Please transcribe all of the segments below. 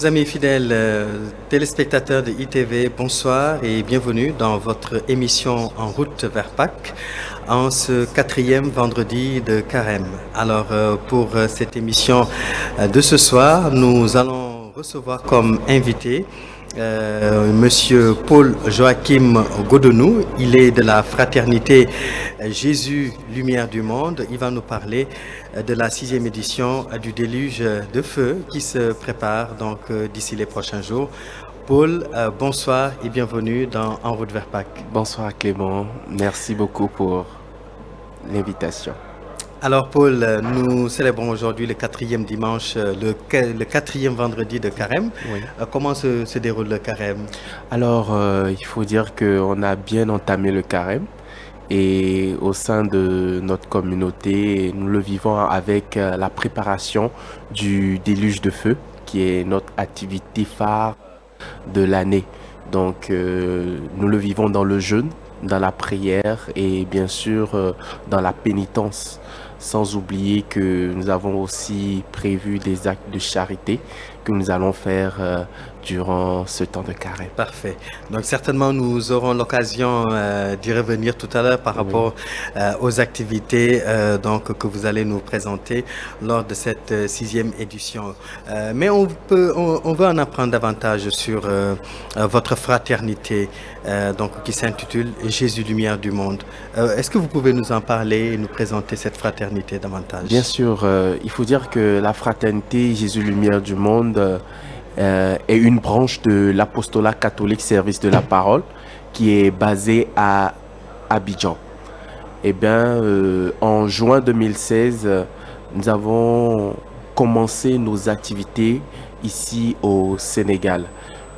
Amis fidèles téléspectateurs de ITV, bonsoir et bienvenue dans votre émission En route vers Pâques en ce 4e vendredi de Carême. Alors pour cette émission de ce soir, nous allons recevoir comme invité Monsieur Paul Joachim Godonou. Il est de la fraternité Jésus, Lumière du Monde. Il va nous parler de la 6e édition du déluge de feu qui se prépare donc d'ici les prochains jours. Paul, bonsoir et bienvenue dans En route vers Pâques. Bonsoir Clément, merci beaucoup pour l'invitation. Alors Paul, nous célébrons aujourd'hui le 4e dimanche, le 4e vendredi de Carême. Oui. Comment se déroule le Carême? Alors, il faut dire qu'on a bien entamé le Carême et au sein de notre communauté, nous le vivons avec la préparation du déluge de feu, qui est notre activité phare de l'année. Donc, nous le vivons dans le jeûne, dans la prière et bien sûr dans la pénitence. Sans oublier que nous avons aussi prévu des actes de charité que nous allons faire durant ce temps de carême. Parfait. Donc certainement nous aurons l'occasion d'y revenir tout à l'heure par rapport aux activités donc que vous allez nous présenter lors de cette 6e édition. Mais on veut en apprendre davantage sur votre fraternité donc qui s'intitule Jésus Lumière du Monde. Est-ce que vous pouvez nous en parler et nous présenter cette fraternité davantage? Bien sûr, il faut dire que la fraternité Jésus Lumière du Monde est une branche de l'apostolat catholique Service de la Parole qui est basée à Abidjan. Eh bien, en juin 2016, nous avons commencé nos activités ici au Sénégal.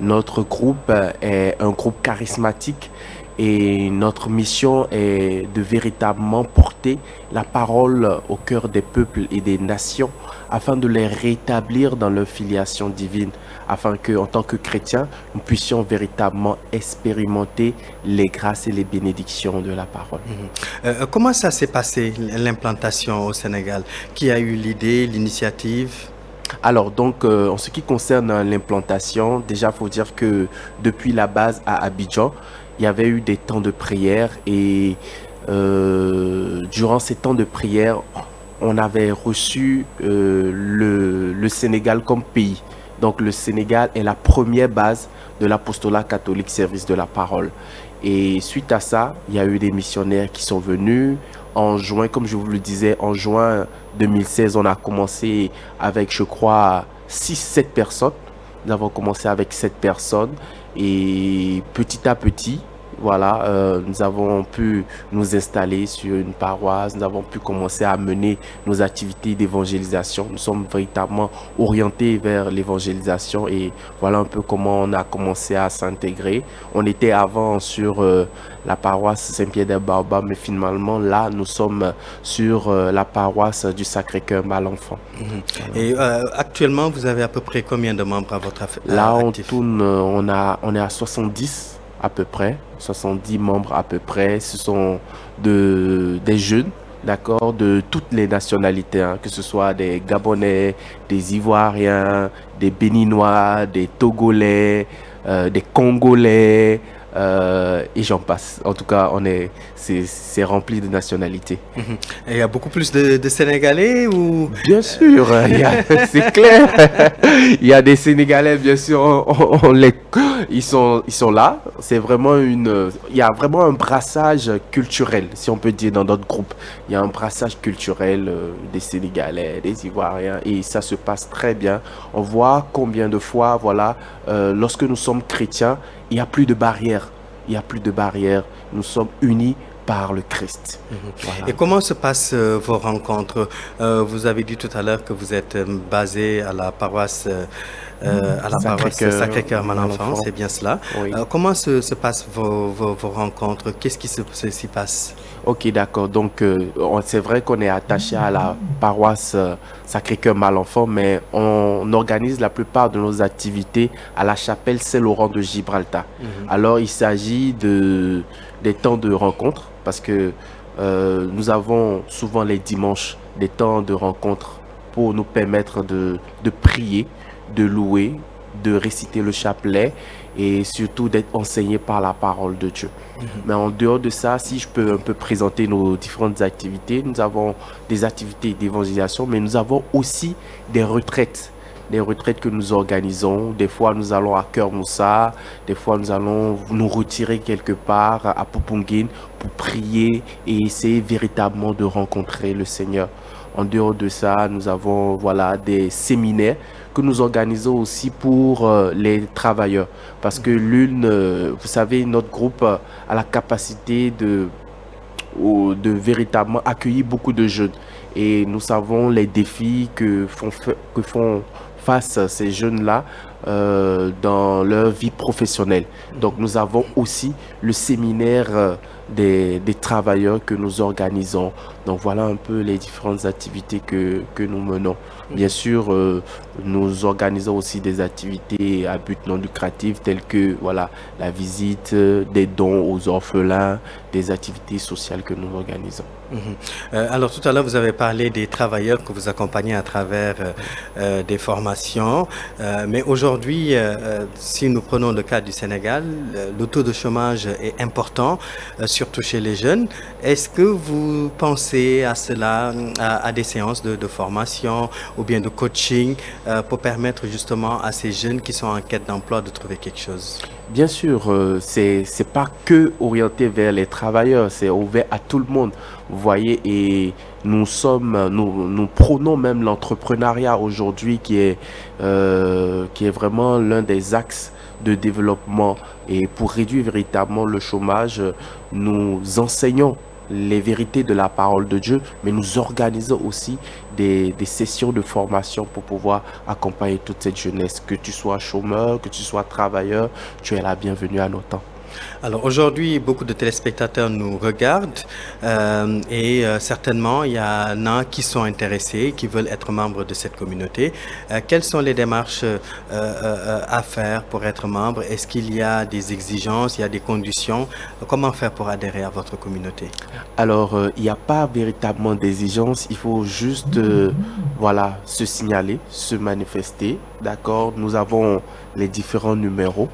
Notre groupe est un groupe charismatique et notre mission est de véritablement porter la parole au cœur des peuples et des nations afin de les rétablir dans leur filiation divine, afin qu'en tant que chrétiens, nous puissions véritablement expérimenter les grâces et les bénédictions de la parole. Comment ça s'est passé, l'implantation au Sénégal? Qui a eu l'idée, l'initiative? Alors donc en ce qui concerne l'implantation, déjà il faut dire que depuis la base à Abidjan, il y avait eu des temps de prière et durant ces temps de prière, on avait reçu le Sénégal comme pays. Donc le Sénégal est la première base de l'apostolat catholique Service de la Parole. Et suite à ça, il y a eu des missionnaires qui sont venus. En juin, comme je vous le disais, en juin 2016, on a commencé avec, je crois, 6-7 personnes. Nous avons commencé avec 7 personnes et petit à petit, voilà, nous avons pu nous installer sur une paroisse, nous avons pu commencer à mener nos activités d'évangélisation. Nous sommes véritablement orientés vers l'évangélisation et voilà un peu comment on a commencé à s'intégrer. On était avant sur la paroisse Saint-Pierre-des-Baobabs, mais finalement là, nous sommes sur la paroisse du Sacré-Cœur Malenfant. Et actuellement, vous avez à peu près combien de membres à votre Là, actif? on est à 70 à peu près, 70 membres à peu près. Ce sont des jeunes, d'accord, de toutes les nationalités, hein, que ce soit des Gabonais, des Ivoiriens, des Béninois, des Togolais, des Congolais, et j'en passe. En tout cas, c'est rempli de nationalités. Et il y a beaucoup plus de Sénégalais ou? Bien sûr, c'est clair. Il y a des Sénégalais, bien sûr, ils sont là. C'est vraiment il y a vraiment un brassage culturel, si on peut dire, dans notre groupe. Il y a un brassage culturel des Sénégalais, des Ivoiriens, et ça se passe très bien. On voit combien de fois, voilà, lorsque nous sommes chrétiens, il n'y a plus de barrières. Il n'y a plus de barrières. Nous sommes unis par le Christ. Voilà. Et comment se passent vos rencontres? Vous avez dit tout à l'heure que vous êtes basé à la paroisse à la paroisse Sacré-Cœur Malenfant, c'est bien cela. Oui. Comment se passent vos rencontres? Qu'est-ce qui s'y passe? Ok, d'accord. Donc, c'est vrai qu'on est attaché à la paroisse Sacré-Cœur Malenfant, mais on organise la plupart de nos activités à la chapelle Saint-Laurent de Gibraltar. Alors, il s'agit des temps de rencontre parce que nous avons souvent les dimanches des temps de rencontre pour nous permettre de prier, de louer, de réciter le chapelet et surtout d'être enseigné par la parole de Dieu. Mais en dehors de ça, si je peux un peu présenter nos différentes activités, nous avons des activités d'évangélisation, mais nous avons aussi des retraites que nous organisons. Des fois, nous allons à Cœur Moussa, des fois, nous allons nous retirer quelque part à Popunguine pour prier et essayer véritablement de rencontrer le Seigneur. En dehors de ça, nous avons des séminaires que nous organisons aussi pour les travailleurs. Parce que vous savez, notre groupe a la capacité de véritablement accueillir beaucoup de jeunes. Et nous savons les défis que font face ces jeunes-là dans leur vie professionnelle. Donc nous avons aussi le séminaire des travailleurs que nous organisons. Donc voilà un peu les différentes activités que nous menons. Bien sûr, nous organisons aussi des activités à but non lucratif telles que la visite des dons aux orphelins, des activités sociales que nous organisons. Alors tout à l'heure, vous avez parlé des travailleurs que vous accompagnez à travers des formations. Mais aujourd'hui, si nous prenons le cas du Sénégal, le taux de chômage est important, surtout chez les jeunes. Est-ce que vous pensez à cela, à des séances de formation ou bien de coaching pour permettre justement à ces jeunes qui sont en quête d'emploi de trouver quelque chose? Bien sûr, c'est pas que orienté vers les travailleurs, c'est ouvert à tout le monde. Vous voyez, et nous prônons même l'entrepreneuriat aujourd'hui qui est vraiment l'un des axes de développement. Et pour réduire véritablement le chômage, nous enseignons les vérités de la parole de Dieu, mais nous organisons aussi des sessions de formation pour pouvoir accompagner toute cette jeunesse. Que tu sois chômeur, que tu sois travailleur, tu es la bienvenue à nos temps. Alors aujourd'hui, beaucoup de téléspectateurs nous regardent et certainement il y en a qui sont intéressés, qui veulent être membres de cette communauté. Quelles sont les démarches à faire pour être membre? Est-ce qu'il y a des exigences, il y a des conditions? Comment faire pour adhérer à votre communauté? Alors, il n'y a pas véritablement d'exigence, il faut juste se signaler, se manifester. D'accord, nous avons les différents numéros.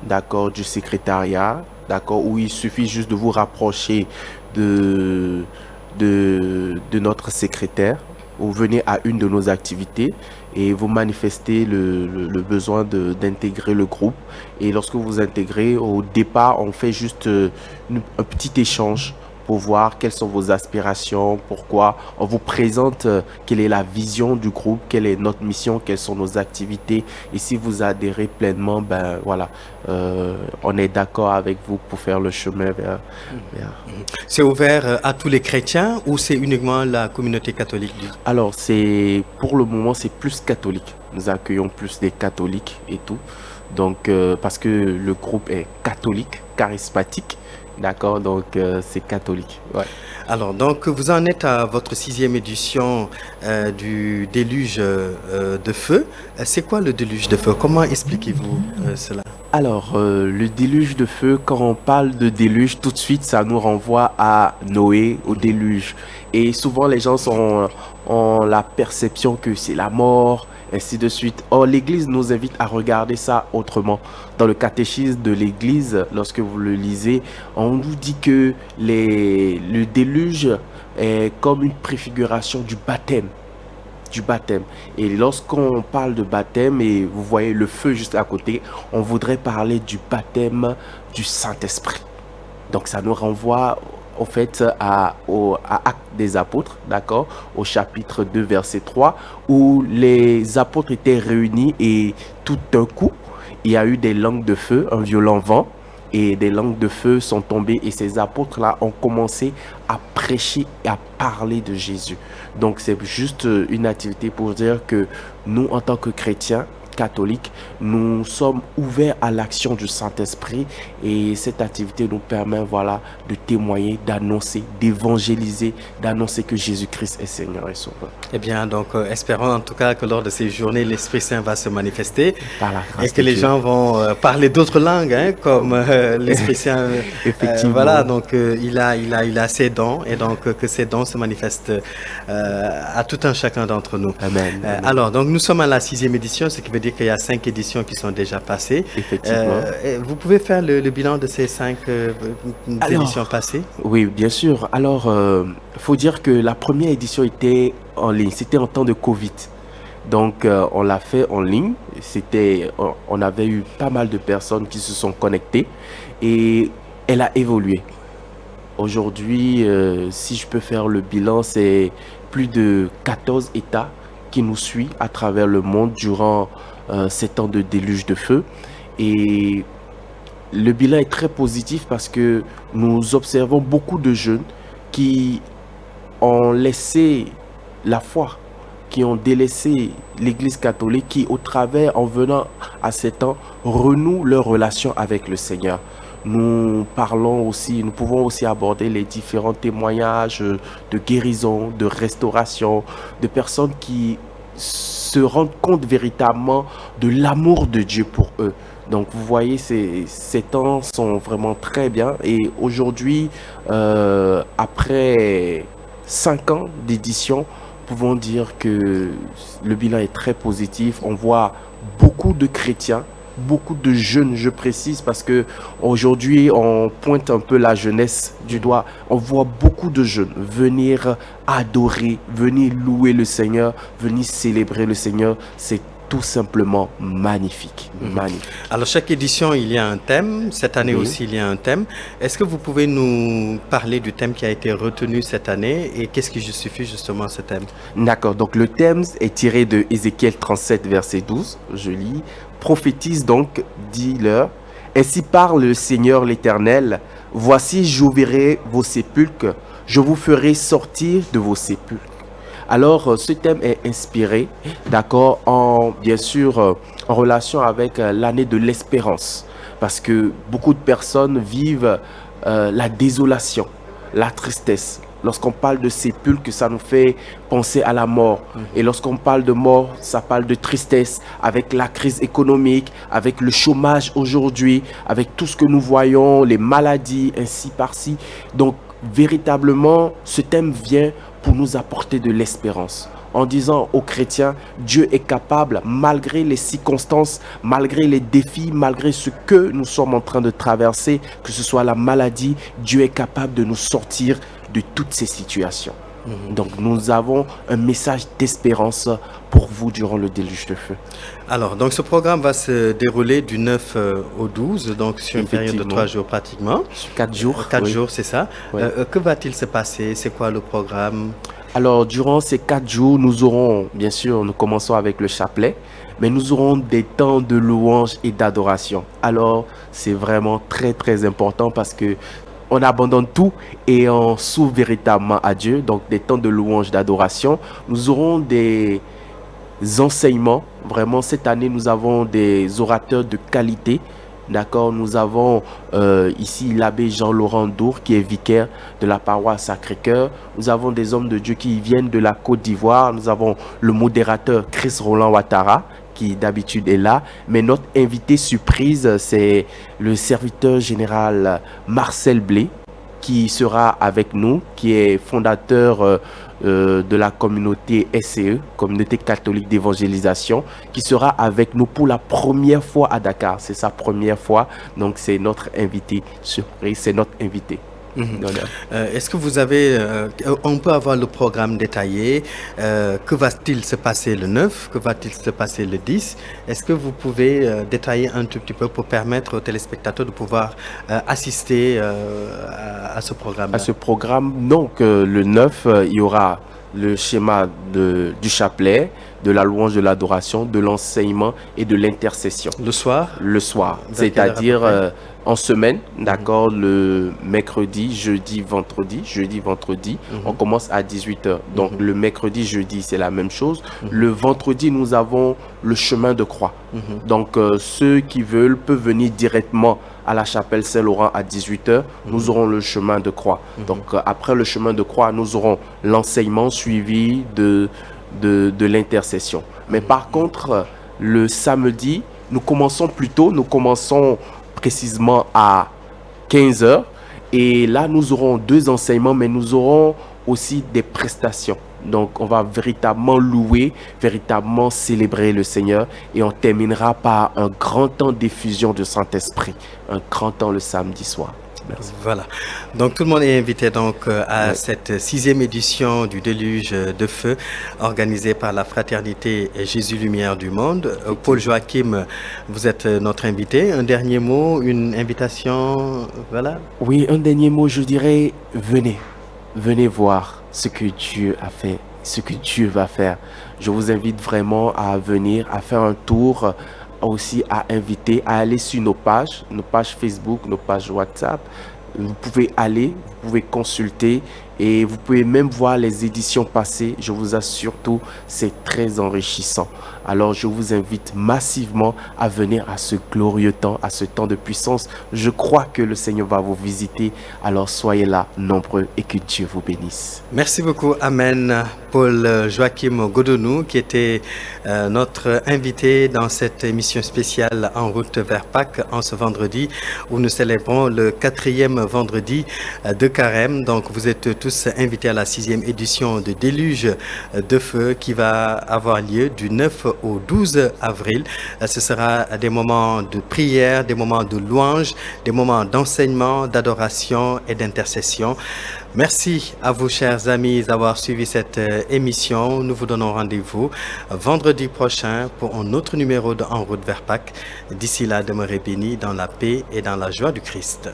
D'accord, du secrétariat, d'accord, où il suffit juste de vous rapprocher de notre secrétaire. Vous venez à une de nos activités et vous manifestez le besoin d'intégrer le groupe. Et lorsque vous intégrez, au départ, on fait juste un petit échange pour voir quelles sont vos aspirations, pourquoi. On vous présente quelle est la vision du groupe, quelle est notre mission, quelles sont nos activités. Et si vous adhérez pleinement, on est d'accord avec vous pour faire le chemin vers... C'est ouvert à tous les chrétiens ou c'est uniquement la communauté catholique? Alors, pour le moment, c'est plus catholique. Nous accueillons plus des catholiques et tout. Donc, parce que le groupe est catholique, charismatique. D'accord, donc c'est catholique. Ouais. Alors, donc, vous en êtes à votre 6e édition du déluge de feu. C'est quoi le déluge de feu? Comment expliquez-vous cela? Alors, le déluge de feu, quand on parle de déluge, tout de suite, ça nous renvoie à Noé, au déluge. Et souvent, les gens ont la perception que c'est la mort, ainsi de suite. Or, l'Église nous invite à regarder ça autrement. Dans le catéchisme de l'Église, lorsque vous le lisez, on nous dit que le déluge est comme une préfiguration du baptême. Et lorsqu'on parle de baptême, et vous voyez le feu juste à côté, on voudrait parler du baptême du Saint-Esprit. Donc, ça nous renvoie au fait à Actes des Apôtres, d'accord, au chapitre 2, verset 3, où les apôtres étaient réunis et tout d'un coup, il y a eu des langues de feu, un violent vent, et des langues de feu sont tombées et ces apôtres-là ont commencé à prêcher et à parler de Jésus. Donc c'est juste une activité pour dire que nous, en tant que chrétiens, catholique, nous sommes ouverts à l'action du Saint-Esprit et cette activité nous permet voilà, de témoigner, d'annoncer, d'évangéliser, d'annoncer que Jésus-Christ est Seigneur et Sauveur. Eh bien, donc, espérons en tout cas que lors de ces journées, l'Esprit Saint va se manifester et que les gens vont parler d'autres langues, hein, comme l'Esprit Saint. Effectivement. Voilà, donc il a ses dons et donc que ces dons se manifestent à tout un chacun d'entre nous. Amen. Alors, donc nous sommes à la 6e édition, ce qui veut dire qu'il y a 5 éditions qui sont déjà passées. Effectivement. Vous pouvez faire le bilan de ces 5 éditions passées? Oui, bien sûr. Alors, faut dire que la première édition était en ligne, c'était en temps de Covid. Donc, on l'a fait en ligne. On avait eu pas mal de personnes qui se sont connectées et elle a évolué. Aujourd'hui, si je peux faire le bilan, c'est plus de 14 États qui nous suivent à travers le monde durant ces temps de déluge de feu. Et le bilan est très positif parce que nous observons beaucoup de jeunes qui ont laissé la foi, qui ont délaissé l'Église catholique, qui au travers, en venant à ces temps, renouent leur relation avec le Seigneur. Nous pouvons aussi aborder les différents témoignages de guérison, de restauration, de personnes qui se rendent compte véritablement de l'amour de Dieu pour eux. Donc vous voyez, ces temps sont vraiment très bien. Et aujourd'hui, après 5 ans d'édition, nous pouvons dire que le bilan est très positif. On voit beaucoup de chrétiens, beaucoup de jeunes, je précise, parce que aujourd'hui on pointe un peu la jeunesse du doigt. On voit beaucoup de jeunes venir adorer, venir louer le Seigneur, venir célébrer le Seigneur. C'est tout simplement magnifique. Magnifique. Alors, chaque édition, il y a un thème. Cette année aussi, il y a un thème. Est-ce que vous pouvez nous parler du thème qui a été retenu cette année et qu'est-ce qui justifie justement ce thème? D'accord. Donc, le thème est tiré de Ézéchiel 37, verset 12. Je lis. Prophétise donc, dis-leur, ainsi parle le Seigneur l'Éternel, voici j'ouvrirai vos sépulcres, je vous ferai sortir de vos sépulcres. Alors, ce thème est inspiré, d'accord, bien sûr, en relation avec l'année de l'espérance. Parce que beaucoup de personnes vivent la désolation, la tristesse. Lorsqu'on parle de sépulcre, ça nous fait penser à la mort. Et lorsqu'on parle de mort, ça parle de tristesse, avec la crise économique, avec le chômage aujourd'hui, avec tout ce que nous voyons, les maladies, ainsi par-ci. Donc, véritablement, ce thème vient pour nous apporter de l'espérance. En disant aux chrétiens, Dieu est capable, malgré les circonstances, malgré les défis, malgré ce que nous sommes en train de traverser, que ce soit la maladie, Dieu est capable de nous sortir de toutes ces situations. Donc nous avons un message d'espérance pour vous durant le déluge de feu. Alors, donc ce programme va se dérouler du 9 au 12, donc sur une période de 3 jours pratiquement. 4 jours. 4 jours, c'est ça. Oui. Que va-t-il se passer? C'est quoi le programme? Alors, durant ces 4 jours, nous aurons, bien sûr, nous commençons avec le chapelet, mais nous aurons des temps de louange et d'adoration. Alors, c'est vraiment très, très important parce que on abandonne tout et on s'ouvre véritablement à Dieu. Donc, des temps de louange, d'adoration. Nous aurons des enseignements. Vraiment, cette année, nous avons des orateurs de qualité. D'accord, nous avons ici l'abbé Jean-Laurent Dour qui est vicaire de la paroisse Sacré-Cœur. Nous avons des hommes de Dieu qui viennent de la Côte d'Ivoire. Nous avons le modérateur Chris Roland Ouattara qui d'habitude est là. Mais notre invité surprise, c'est le serviteur général Marcel Blé qui sera avec nous, qui est fondateur de la communauté SCE, Communauté catholique d'évangélisation, qui sera avec nous pour la première fois à Dakar. C'est sa première fois, donc c'est notre invité surprise, c'est notre invité. Est-ce que vous avez, on peut avoir le programme détaillé, que va-t-il se passer le 9, que va-t-il se passer le 10? Est-ce que vous pouvez détailler un tout petit peu pour permettre aux téléspectateurs de pouvoir assister à ce programme? À ce programme, donc le 9, il y aura le schéma du chapelet, de la louange, de l'adoration, de l'enseignement et de l'intercession. Le soir? Le soir, c'est-à-dire en semaine, d'accord, le mercredi, jeudi, vendredi, on commence à 18h. Donc le mercredi, jeudi, c'est la même chose. Le vendredi, nous avons le chemin de croix. Donc ceux qui veulent peuvent venir directement à la chapelle Saint-Laurent à 18h. Nous aurons le chemin de croix. Donc après le chemin de croix, nous aurons l'enseignement suivi de l'intercession. Mais par contre, le samedi, nous commençons plus tôt, nous commençons précisément à 15h. Et là, nous aurons 2 enseignements, mais nous aurons aussi des prestations. Donc, on va véritablement louer, véritablement célébrer le Seigneur. Et on terminera par un grand temps d'effusion du Saint-Esprit. Un grand temps le samedi soir. Merci. Voilà. Donc tout le monde est invité donc à cette 6e édition du déluge de feu organisée par la Fraternité Jésus Lumière du Monde. Paul Joachim, vous êtes notre invité. Un dernier mot, une invitation, voilà. Oui, un dernier mot, je dirais, venez voir ce que Dieu a fait, ce que Dieu va faire. Je vous invite vraiment à venir, à faire un tour, aussi à inviter, à aller sur nos pages Facebook, nos pages WhatsApp. Vous pouvez aller, vous pouvez consulter et vous pouvez même voir les éditions passées. Je vous assure tout, c'est très enrichissant. Alors je vous invite massivement à venir à ce glorieux temps, à ce temps de puissance. Je crois que le Seigneur va vous visiter. Alors soyez là nombreux et que Dieu vous bénisse. Merci beaucoup. Amen. Paul Joachim Godonou qui était notre invité dans cette émission spéciale En route vers Pâques en ce vendredi où nous célébrons le 4e vendredi de Carême. Donc vous êtes tous invités à la 6e édition de Déluge de feu qui va avoir lieu du 9 au 12 avril. Ce sera des moments de prière, des moments de louange, des moments d'enseignement, d'adoration et d'intercession. Merci à vous, chers amis, d'avoir suivi cette émission. Nous vous donnons rendez-vous vendredi prochain pour un autre numéro de En route vers Pâques. D'ici là, demeurez bénis dans la paix et dans la joie du Christ.